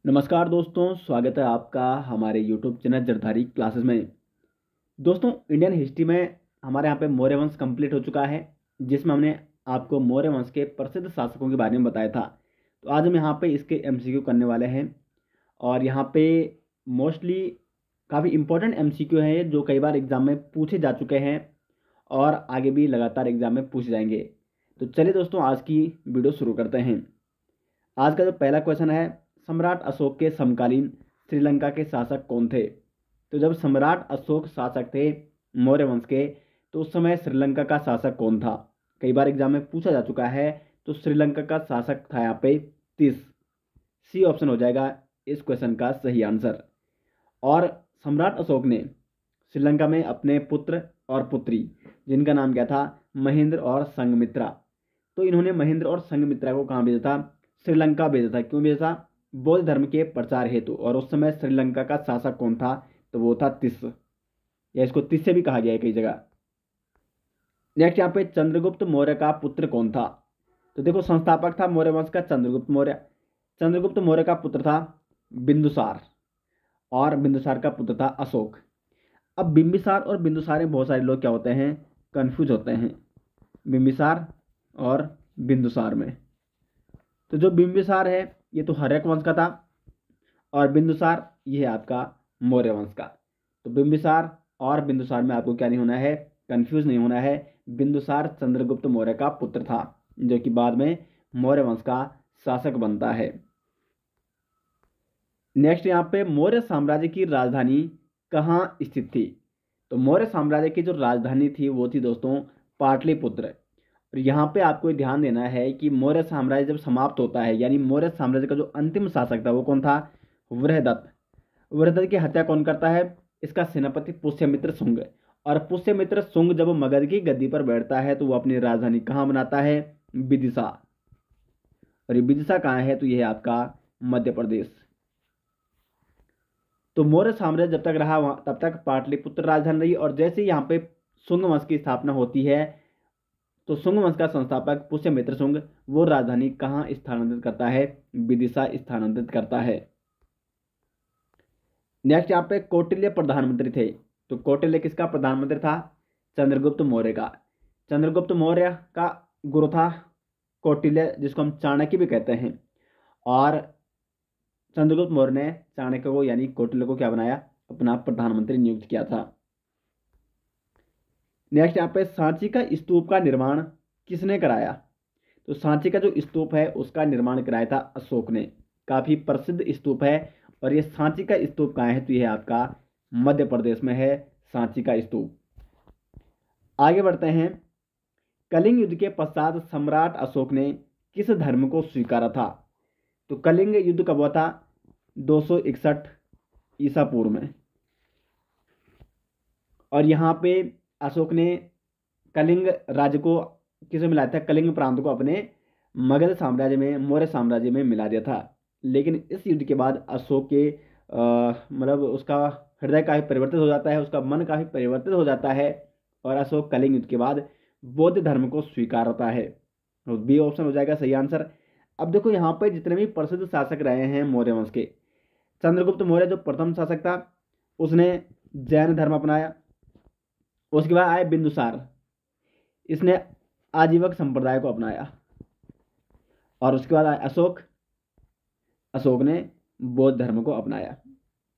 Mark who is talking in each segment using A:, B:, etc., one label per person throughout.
A: नमस्कार दोस्तों, स्वागत है आपका हमारे यूट्यूब चैनल जरधारी क्लासेस में। दोस्तों, इंडियन हिस्ट्री में हमारे यहाँ पे मौर्य वंश कंप्लीट हो चुका है, जिसमें हमने आपको मौर्य वंश के प्रसिद्ध शासकों के बारे में बताया था। तो आज हम यहाँ पे इसके एमसीक्यू करने वाले हैं और यहाँ पे मोस्टली काफ़ी इंपॉर्टेंट एमसीक्यू हैं जो कई बार एग्जाम में पूछे जा चुके हैं और आगे भी लगातार एग्जाम में पूछे जाएंगे। तो चलिए दोस्तों, आज की वीडियो शुरू करते हैं। आज का जो पहला क्वेश्चन है, सम्राट अशोक के समकालीन श्रीलंका के शासक कौन थे? तो जब सम्राट अशोक शासक थे मौर्य वंश के, तो उस समय श्रीलंका का शासक कौन था? कई बार एग्जाम में पूछा जा चुका है। तो श्रीलंका का शासक था यहाँ पे तीस। सी ऑप्शन हो जाएगा इस क्वेश्चन का सही आंसर। और सम्राट अशोक ने श्रीलंका में अपने पुत्र और पुत्री, जिनका नाम क्या था, महेंद्र और संघमित्रा, तो इन्होंने महेंद्र और संघमित्रा को कहाँ भेजा था? श्रीलंका भेजा था। क्यों भेजा था? बौद्ध धर्म के प्रचार हेतु। और उस समय श्रीलंका का शासक कौन था? तो वो था तिस, या इसको तिस से भी कहा गया है कई जगह। नेक्स्ट यहाँ पे, चंद्रगुप्त मौर्य का पुत्र कौन था? तो देखो, संस्थापक था मौर्य वंश का चंद्रगुप्त मौर्य। चंद्रगुप्त मौर्य का पुत्र था बिंदुसार और बिंदुसार का पुत्र था अशोक। अब बिंबिसार और बिंदुसार में बहुत सारे लोग क्या होते हैं, कंफ्यूज होते हैं बिंबिसार और बिंदुसार में। तो जो बिंबिसार है ये तो हर्यक वंश का था और बिंदुसार ये है आपका मौर्य वंश का। तो बिंबिसार और बिंदुसार में आपको क्या नहीं होना है, कंफ्यूज नहीं होना है। बिंदुसार चंद्रगुप्त मौर्य का पुत्र था, जो कि बाद में मौर्य वंश का शासक बनता है। नेक्स्ट यहाँ पे, मौर्य साम्राज्य की राजधानी कहाँ स्थित थी? तो मौर्य साम्राज्य की जो राजधानी थी वो थी दोस्तों पाटलिपुत्र। और यहाँ पे आपको ध्यान देना है कि मौर्य साम्राज्य जब समाप्त होता है, यानी मौर्य साम्राज्य का जो अंतिम शासक था वो कौन था? वृहदत्त। वृहदत्त की हत्या कौन करता है? इसका सेनापति पुष्यमित्र शुंग। और पुष्यमित्र शुंग जब मगध की गद्दी पर बैठता है तो वो अपनी राजधानी कहाँ बनाता है? विदिशा। और ये विदिशा कहाँ है? तो यह है आपका मध्य प्रदेश। तो मौर्य साम्राज्य जब तक रहा तब तक पाटलिपुत्र राजधानी रही। और जैसे यहाँ पे शुंग वंश की स्थापना होती है तो शुंग वंश का संस्थापक पुष्यमित्र शुंग वो राजधानी कहाँ स्थानांतरित करता है? विदिशा स्थानांतरित करता है। नेक्स्ट यहाँ पे, कौटिल्य प्रधानमंत्री थे। तो कौटिल्य किसका प्रधानमंत्री था? चंद्रगुप्त मौर्य का। चंद्रगुप्त मौर्य का गुरु था कौटिल्य, जिसको हम चाणक्य भी कहते हैं। और चंद्रगुप्त मौर्य ने चाणक्य को यानी कौटिल्य को क्या बनाया? अपना प्रधानमंत्री नियुक्त किया था। नेक्स्ट यहाँ पे, सांची का स्तूप का निर्माण किसने कराया? तो सांची का जो स्तूप है उसका निर्माण कराया था अशोक ने। काफी प्रसिद्ध स्तूप है। और ये सांची का स्तूप कहाँ है? तो ये आपका मध्य प्रदेश में है सांची का स्तूप। आगे बढ़ते हैं। कलिंग युद्ध के पश्चात सम्राट अशोक ने किस धर्म को स्वीकारा था? तो कलिंग युद्ध कब हुआ था? 261 ईसा पूर्व में। और यहाँ पे अशोक ने कलिंग राज्य को किसे मिलाया था? कलिंग प्रांत को अपने मगध साम्राज्य में, मौर्य साम्राज्य में मिला दिया था। लेकिन इस युद्ध के बाद अशोक के मतलब उसका हृदय काफी परिवर्तित हो जाता है, उसका मन काफी परिवर्तित हो जाता है और अशोक कलिंग युद्ध के बाद बौद्ध धर्म को स्वीकारता है। तो बी ऑप्शन हो जाएगा सही आंसर। अब देखो, यहाँ पे जितने भी प्रसिद्ध शासक रहे हैं मौर्य वंश के, चंद्रगुप्त मौर्य जो प्रथम शासक था उसने जैन धर्म अपनाया। उसके बाद आए बिंदुसार, इसने आजीवक संप्रदाय को अपनाया। और उसके बाद आए अशोक, अशोक ने बौद्ध धर्म को अपनाया।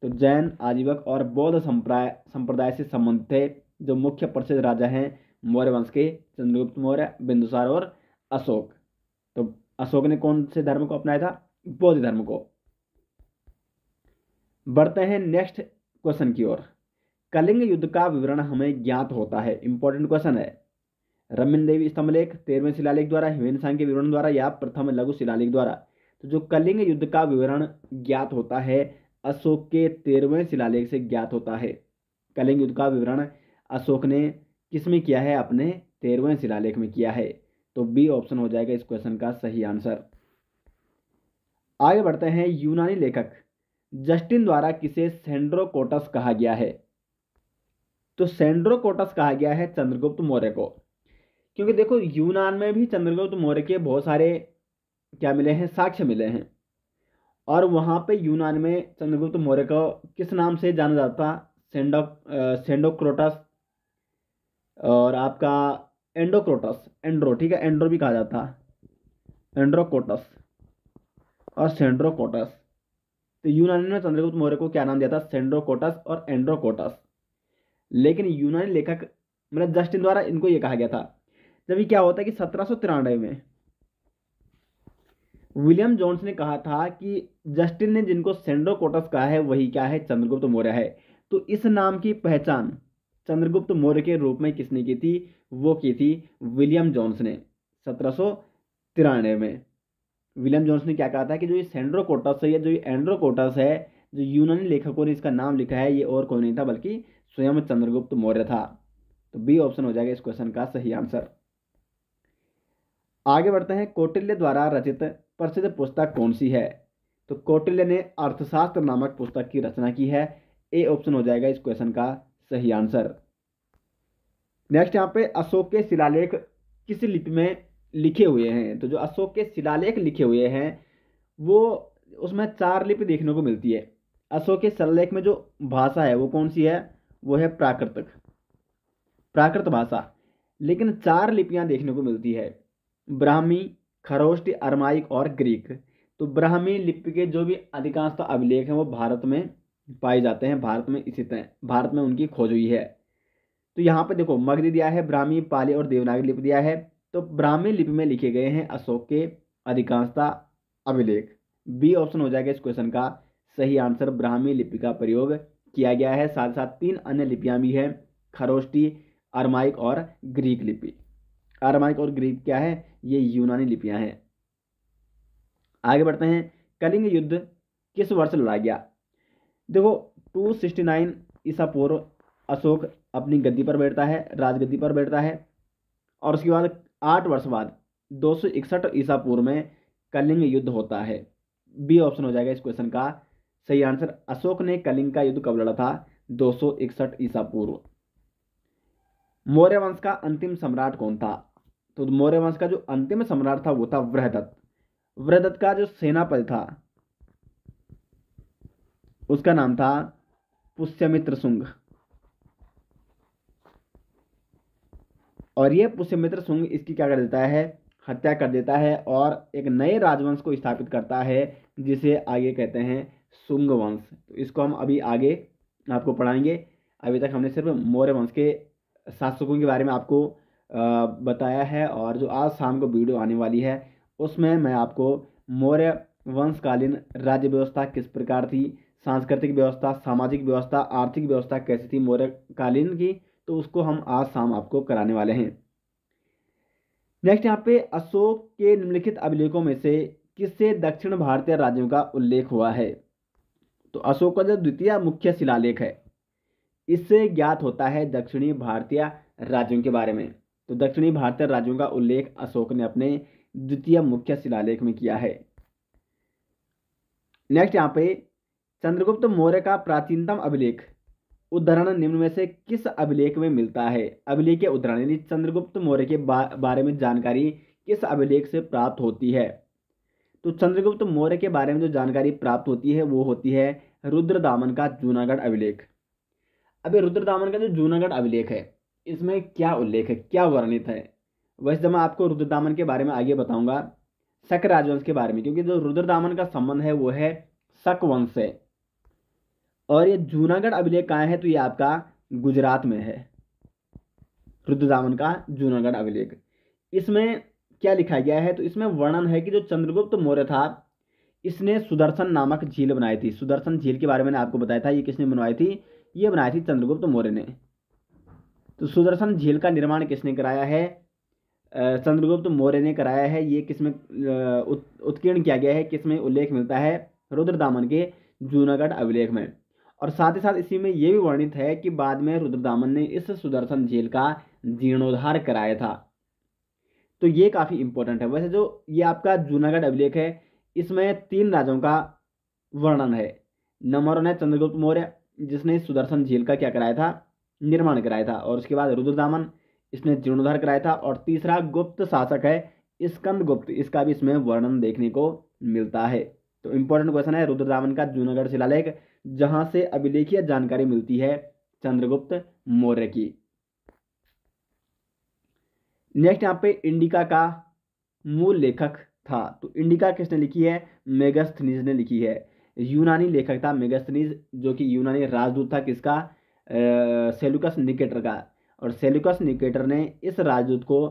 A: तो जैन, आजीवक और बौद्ध संप्रदाय से संबंधित थे जो मुख्य प्रसिद्ध राजा हैं मौर्य वंश के, चंद्रगुप्त मौर्य, बिंदुसार और अशोक। तो अशोक ने कौन से धर्म को अपनाया था? बौद्ध धर्म को। बढ़ते हैं नेक्स्ट क्वेश्चन की ओर। कलिंग युद्ध का विवरण हमें ज्ञात होता है, इंपॉर्टेंट क्वेश्चन है। रमन देवी स्तंभलेख, 13वें शिलालेख द्वारा, ह्वेनसांग के विवरण द्वारा या प्रथम लघु शिलालेख द्वारा? तो जो कलिंग युद्ध का विवरण ज्ञात होता है अशोक के 13वें शिलालेख से ज्ञात होता है। कलिंग युद्ध का विवरण अशोक ने किसमें किया है? अपने 13वें शिलालेख में किया है। तो बी ऑप्शन हो जाएगा इस क्वेश्चन का सही आंसर। आगे बढ़ते हैं। यूनानी लेखक जस्टिन द्वारा किसे सेंड्रोकोटस कहा गया है? तो सेंड्रोकोटस कहा गया है चंद्रगुप्त मौर्य को। क्योंकि देखो, यूनान में भी चंद्रगुप्त मौर्य के बहुत सारे क्या मिले हैं? साक्ष्य मिले हैं। और वहाँ पे यूनान में चंद्रगुप्त मौर्य को किस नाम से जाना जाता था? सेंडोक्रोटस और आपका एंडोक्रोटस, एंड्रो, ठीक है, एंड्रो भी कहा जाता, एंड्रोकोटस और सेंड्रोकोटस। तो यूनानी ने चंद्रगुप्त मौर्य को क्या नाम दिया था? सेंड्रोकोटस और एंड्रोकोटस। लेकिन यूनानी लेखक मतलब जस्टिन द्वारा इनको ये कहा गया था। जब ये क्या होता है कि 1793 में विलियम जोन्स ने कहा था कि जस्टिन ने जिनको सेंड्रोकोटस कहा है वही क्या है? चंद्रगुप्त मौर्य है। तो इस नाम की पहचान चंद्रगुप्त मौर्य के रूप में किसने की थी? वो की थी विलियम जोन्स ने 1793 में। विलियम जोन्स ने क्या कहा था कि जो ये सेंड्रोकोटस है या जो ये एंड्रोकोटस है, जो यूनानी लेखकों ने इसका नाम लिखा है, ये और कोई नहीं था बल्कि स्वयं चंद्रगुप्त मौर्य था। तो बी ऑप्शन हो जाएगा इस क्वेश्चन का सही आंसर। आगे बढ़ते हैं। कौटिल्य द्वारा रचित प्रसिद्ध पुस्तक कौन सी है? तो कौटिल्य ने अर्थशास्त्र नामक पुस्तक की रचना की है। ए ऑप्शन हो जाएगा इस क्वेश्चन का सही आंसर। नेक्स्ट यहाँ पे अशोक के शिलालेख किस लिपि में लिखे हुए हैं? तो जो अशोक के शिलालेख लिखे हुए हैं वो उसमें 4 लिपि देखने को मिलती है। अशोक के शिलालेख में जो भाषा है वो कौन सी है? वो है प्राकृत भाषा। लेकिन 4 लिपियां देखने को मिलती है, ब्राह्मी, खरोष्टी, अरमाइक और ग्रीक। तो ब्राह्मी लिपि के जो भी अधिकांशतः अभिलेख हैं वो भारत में पाए जाते हैं, भारत में स्थित हैं, भारत में उनकी खोज हुई है। तो यहाँ पे देखो मगधी दिया है, ब्राह्मी, पाली और देवनागरी लिपि दिया है। तो ब्राह्मी लिपि में लिखे गए हैं अशोक के अधिकांशतः अभिलेख। बी ऑप्शन हो जाएगा इस क्वेश्चन का सही आंसर। ब्राह्मी लिपि का प्रयोग किया गया है। साथ साथ 3 अन्य लिपियां भी हैं, खरोष्टी, अरमाइक और ग्रीक लिपि। अरमाइक और ग्रीक क्या है? ये यूनानी लिपियां हैं। आगे बढ़ते हैं। कलिंग युद्ध किस वर्ष लड़ा गया? देखो 269 ईसा पूर्व अशोक अपनी गद्दी पर बैठता है, राजगद्दी पर बैठता है, और उसके बाद 8 वर्ष बाद 261 ईसा पूर्व में कलिंग युद्ध होता है। बी ऑप्शन हो जाएगा इस क्वेश्चन का सही आंसर। अशोक ने कलिंग का युद्ध कब लड़ा था? 261 ईसा पूर्व। मौर्य वंश का अंतिम सम्राट कौन था? तो मौर्य वंश का जो अंतिम सम्राट था वो था वृहदत्त। वृहदत्त का जो सेनापति था उसका नाम था पुष्यमित्र शुंग। और ये पुष्यमित्र शुंग इसकी क्या कर देता है? हत्या कर देता है और एक नए राजवंश को स्थापित करता है जिसे आगे कहते हैं शुंग वंश। तो इसको हम अभी आगे आपको पढ़ाएंगे। अभी तक हमने सिर्फ मौर्य वंश के शासकों के बारे में आपको बताया है, और जो आज शाम को वीडियो आने वाली है उसमें मैं आपको मौर्य वंशकालीन राज्य व्यवस्था किस प्रकार थी, सांस्कृतिक व्यवस्था, सामाजिक व्यवस्था, आर्थिक व्यवस्था कैसी थी मौर्य कालीन की, तो उसको हम आज शाम आपको कराने वाले हैं। नेक्स्ट यहाँ पे अशोक के निम्नलिखित अभिलेखों में से किससे दक्षिण भारतीय राज्यों का उल्लेख हुआ है? तो अशोक का जो द्वितीय मुख्य शिलालेख है इससे ज्ञात होता है दक्षिणी भारतीय राज्यों के बारे में। तो दक्षिणी भारतीय राज्यों का उल्लेख अशोक ने अपने द्वितीय मुख्य शिलालेख में किया है। नेक्स्ट यहाँ पे चंद्रगुप्त मौर्य का प्राचीनतम अभिलेख उद्धरण निम्न में से किस अभिलेख में मिलता है? अभिलेख या उद्धरण यानी चंद्रगुप्त मौर्य के बारे में जानकारी किस अभिलेख से प्राप्त होती है? तो चंद्रगुप्त मौर्य के बारे में जो जानकारी प्राप्त होती है वो होती है रुद्रदामन का जूनागढ़ अभिलेख। अभी रुद्रदामन का जो जूनागढ़ अभिलेख है इसमें क्या उल्लेख है, क्या वर्णित है? वैसे जब मैं आपको रुद्रदामन के बारे में आगे बताऊंगा शक राजवंश के बारे में, क्योंकि जो रुद्रदामन का संबंध है वो है शक वंश से। और ये जूनागढ़ अभिलेख कहाँ है? तो ये आपका गुजरात में है, रुद्रदामन का जूनागढ़ अभिलेख। इसमें क्या लिखा गया है? तो इसमें वर्णन है कि जो चंद्रगुप्त मौर्य था इसने सुदर्शन नामक झील बनाई थी। सुदर्शन झील के बारे में मैंने आपको बताया था, ये किसने बनवाई थी? ये बनाई थी चंद्रगुप्त मौर्य ने। तो सुदर्शन झील का निर्माण किसने कराया है? चंद्रगुप्त मौर्य ने कराया है। ये किसमें उत्कीर्ण किया गया है, किसमें उल्लेख मिलता है? रुद्रदामन के जूनागढ़ अभिलेख में। और साथ ही साथ इसी में यह भी वर्णित है कि बाद में रुद्रदामन ने इस सुदर्शन झील का जीर्णोद्धार कराया था। तो ये काफ़ी इंपॉर्टेंट है। वैसे जो ये आपका जूनागढ़ अभिलेख है इसमें 3 राजाओं का वर्णन है। नंबर 1 है चंद्रगुप्त मौर्य जिसने सुदर्शन झील का क्या कराया था? निर्माण कराया था। और उसके बाद रुद्रदामन, इसने जीर्णोद्धार कराया था। और तीसरा गुप्त शासक है स्कंदगुप्त, इसका भी इसमें वर्णन देखने को मिलता है। तो इंपॉर्टेंट क्वेश्चन है रुद्रदामन का जूनागढ़ शिलालेख, जहां से अभिलेखीय जानकारी मिलती है चंद्रगुप्त मौर्य की। नेक्स्ट यहाँ पे इंडिका का मूल लेखक था, तो इंडिका किसने लिखी है? मेगास्थनीज ने लिखी है। यूनानी लेखक था मेगास्थनीज, जो कि यूनानी राजदूत था किसका? सेल्यूकस निकेटर का। और सेल्यूकस निकेटर ने इस राजदूत को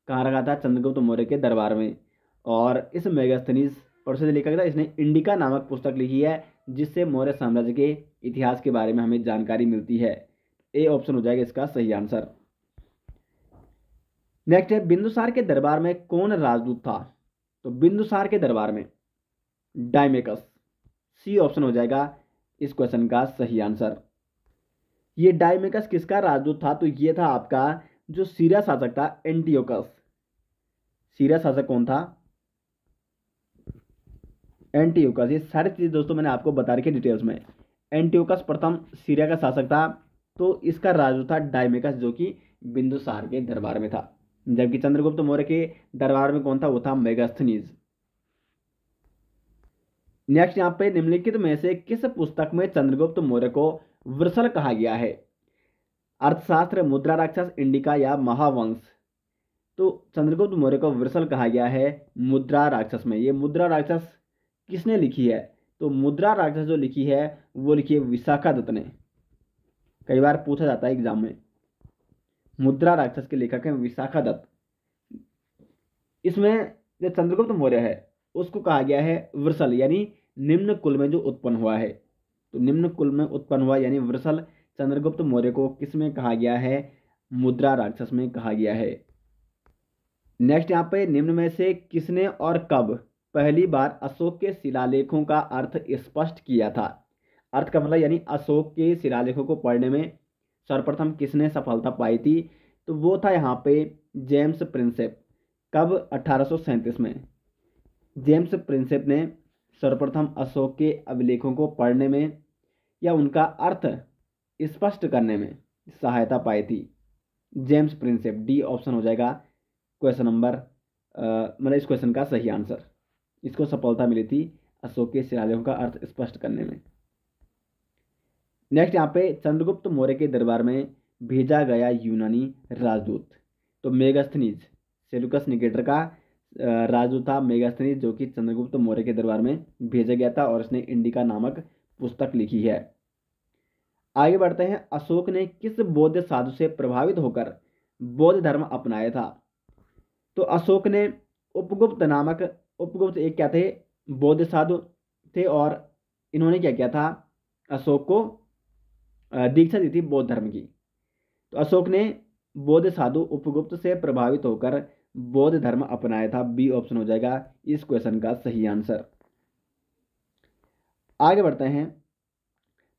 A: कहाँ रखा था? चंद्रगुप्त मौर्य के दरबार में। और इस मेगास्थनीज प्रसिद्ध लेखक था, इसने इंडिका नामक पुस्तक लिखी है, जिससे मौर्य साम्राज्य के इतिहास के बारे में हमें जानकारी मिलती है। ए ऑप्शन हो जाएगा इसका सही आंसर। नेक्स्ट है बिंदुसार के दरबार में कौन राजदूत था? तो बिंदुसार के दरबार में डायमेकस। सी ऑप्शन हो जाएगा इस क्वेश्चन का सही आंसर। ये डायमेकस किसका राजदूत था? तो ये था आपका जो सीरिया शासक था एंटियोकस। सीरिया शासक कौन था? एंटियोकस। ये सारी चीजें दोस्तों मैंने आपको बता रखी डिटेल्स में। एंटियोकस प्रथम सीरिया का शासक था, तो इसका राजदूत था डायमेकस, जो कि बिंदुसार के दरबार में था। जबकि चंद्रगुप्त मौर्य के दरबार में कौन था? वो था मेगास्थनीज। नेक्स्ट यहाँ पे निम्नलिखित में से किस पुस्तक में चंद्रगुप्त मौर्य को वृषल कहा गया है? अर्थशास्त्र, मुद्रा राक्षस, इंडिका या महावंश? तो चंद्रगुप्त मौर्य को वृषल कहा गया है मुद्रा राक्षस में। ये मुद्रा राक्षस किसने लिखी है? तो मुद्रा राक्षस जो लिखी है वो लिखी है विशाखा दत्त ने। कई बार पूछा जाता है एग्जाम में। मुद्रा राक्षस के लेखक हैं विशाखा दत्त। इसमें जो चंद्रगुप्त मौर्य है उसको कहा गया है वृषल, यानी निम्न कुल में जो उत्पन्न हुआ है। तो निम्न कुल में उत्पन्न हुआ यानी वृषल चंद्रगुप्त मौर्य को किस में कहा गया है? मुद्रा राक्षस में कहा गया है। नेक्स्ट यहाँ पे निम्न में से किसने और कब पहली बार अशोक के शिलालेखों का अर्थ स्पष्ट किया था? अर्थ का मतलब यानी अशोक के शिलालेखों को पढ़ने में सर्वप्रथम किसने सफलता पाई थी? तो वो था यहाँ पे जेम्स प्रिंसेप। कब? 1837 में जेम्स प्रिंसेप ने सर्वप्रथम अशोक के अभिलेखों को पढ़ने में या उनका अर्थ स्पष्ट करने में सहायता पाई थी। James Prinsep. डी ऑप्शन हो जाएगा क्वेश्चन नंबर मतलब इस क्वेश्चन का सही आंसर। इसको सफलता मिली थी अशोक के शिलालेखों का अर्थ स्पष्ट करने में। नेक्स्ट यहाँ पे चंद्रगुप्त मौर्य के दरबार में भेजा गया यूनानी राजदूत, तो मेगास्थनीज। सेल्यूकस निकेटर का राजदूत था मेगास्थनीज, जो कि चंद्रगुप्त मौर्य के दरबार में भेजा गया था और इसने इंडिका नामक पुस्तक लिखी है। आगे बढ़ते हैं। अशोक ने किस बौद्ध साधु से प्रभावित होकर बौद्ध धर्म अपनाया था? तो अशोक ने उपगुप्त एक क्या थे? बौद्ध साधु थे, और इन्होंने क्या किया था? अशोक को दीक्षा दी थी बौद्ध धर्म की। तो अशोक ने बौद्ध साधु उपगुप्त से प्रभावित होकर बौद्ध धर्म अपनाया था। बी ऑप्शन हो जाएगा इस क्वेश्चन का सही आंसर। आगे बढ़ते हैं।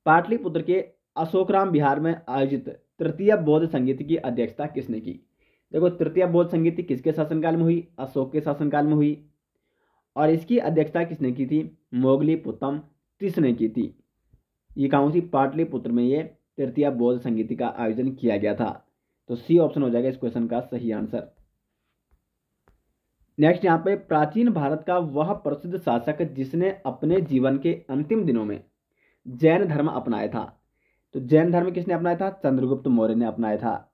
A: पाटलिपुत्र के अशोकराम विहार में आयोजित तृतीय बौद्ध संगीत की अध्यक्षता किसने की? देखो, तृतीय बौद्ध संगीति किसके शासनकाल में हुई? अशोक के शासनकाल में हुई। और इसकी अध्यक्षता किसने की थी? मोगलीपुत्रम तीस ने की थी। ये कहाँ थी? पाटलिपुत्र में ये तृतीय बौद्ध संगीति का आयोजन किया गया था। तो सी ऑप्शन हो जाएगा इस क्वेश्चन का सही आंसर। नेक्स्ट यहाँ पे प्राचीन भारत का वह प्रसिद्ध शासक जिसने अपने जीवन के अंतिम दिनों में जैन धर्म अपनाया था। तो जैन धर्म किसने अपनाया था? चंद्रगुप्त मौर्य ने अपनाया था।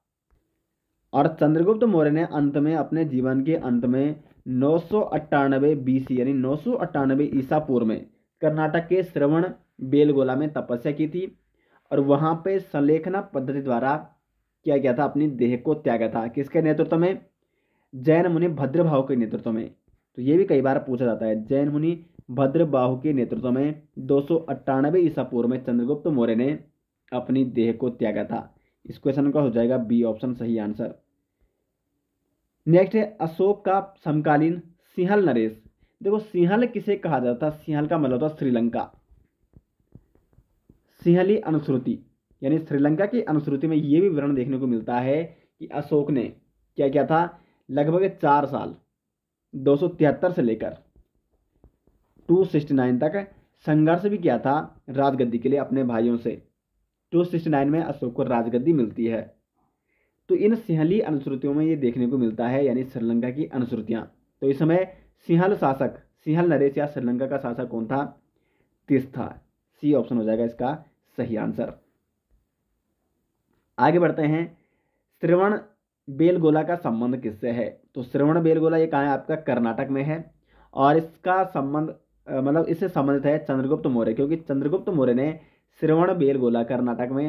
A: और चंद्रगुप्त मौर्य ने अंत में अपने जीवन के अंत में 998 BC यानी 998 ईसा पूर्व में कर्नाटक के श्रवण बेलगोला में तपस्या की थी, और वहां पे संलेखना पद्धति द्वारा क्या किया था? अपनी देह को त्यागा था। किसके नेतृत्व में? जैन मुनि भद्रबाहु के नेतृत्व में। तो ये भी कई बार पूछा जाता है। जैन मुनि भद्रबाहु के नेतृत्व में 298 ईसा पूर्व में चंद्रगुप्त मौर्य ने अपनी देह को त्यागा था। इस क्वेश्चन का हो जाएगा बी ऑप्शन सही आंसर। नेक्स्ट है अशोक का समकालीन सिंहल नरेश। देखो, सिंहल किसे कहा जाता? सिंहल का मतलब होता श्रीलंका। सिंहली अनुश्रुति यानी श्रीलंका की अनुश्रुति में यह भी विवरण देखने को मिलता है कि अशोक ने क्या किया था? लगभग 4 साल 273 से लेकर 269 तक संघर्ष भी किया था राजगद्दी के लिए अपने भाइयों से। 269 में अशोक को राजगद्दी मिलती है। तो इन सिंहली अनुश्रुतियों में ये देखने को मिलता है, यानी श्रीलंका की अनुश्रुतियां। तो इस समय सिंहल शासक सिंहल नरेश या श्रीलंका का शासक कौन था? तिस्था। सी ऑप्शन हो जाएगा इसका सही आंसर। आगे बढ़ते हैं, श्रवण बेलगोला का संबंध किससे है? तो श्रवण बेलगोला ये कहाँ है? आपका कर्नाटक में है। और इसका संबंध मतलब इससे संबंधित है चंद्रगुप्त मौर्य, क्योंकि चंद्रगुप्त मौर्य ने श्रवण बेलगोला कर्नाटक में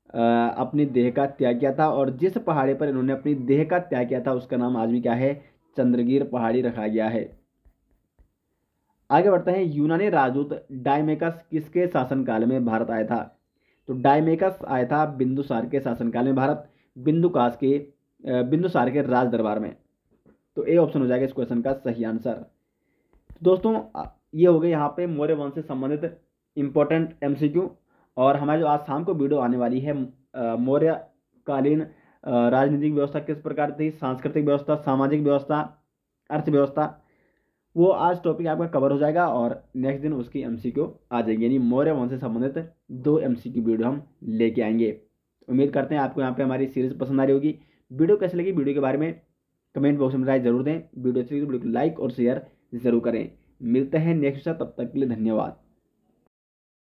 A: अपनी देह का त्याग किया था। और जिस पहाड़ी पर इन्होंने अपनी देह का त्याग किया था उसका नाम आज भी क्या है? चंद्रगिर पहाड़ी रखा गया है। आगे बढ़ते हैं, यूनानी राजदूत डायमेकस किसके शासनकाल में भारत आया था? तो डायमेकस आया था बिंदुसार के शासनकाल में भारत, बिंदुसार के राज दरबार में। तो ए ऑप्शन हो जाएगा इस क्वेश्चन का सही आंसर। दोस्तों ये हो गए यहाँ पे मौर्य वंश से संबंधित इंपॉर्टेंट एमसीक्यू। और हमारी जो आज शाम को वीडियो आने वाली है, मौर्यकालीन राजनीतिक व्यवस्था किस प्रकार थी, सांस्कृतिक व्यवस्था, सामाजिक व्यवस्था, अर्थव्यवस्था, वो आज टॉपिक आपका कवर हो जाएगा। और नेक्स्ट दिन उसकी एमसीक्यू आ जाएगी, यानी मौर्य वंश से संबंधित 2 एमसीक्यू वीडियो हम लेके आएंगे। उम्मीद करते हैं आपको यहाँ पे हमारी सीरीज पसंद आ रही होगी। वीडियो कैसी लगी वीडियो के बारे में कमेंट बॉक्स में राय जरूर दें। वीडियो अच्छी लगी तो वीडियो को लाइक और शेयर जरूर करें। मिलते हैं नेक्स्ट, तब तक के लिए धन्यवाद।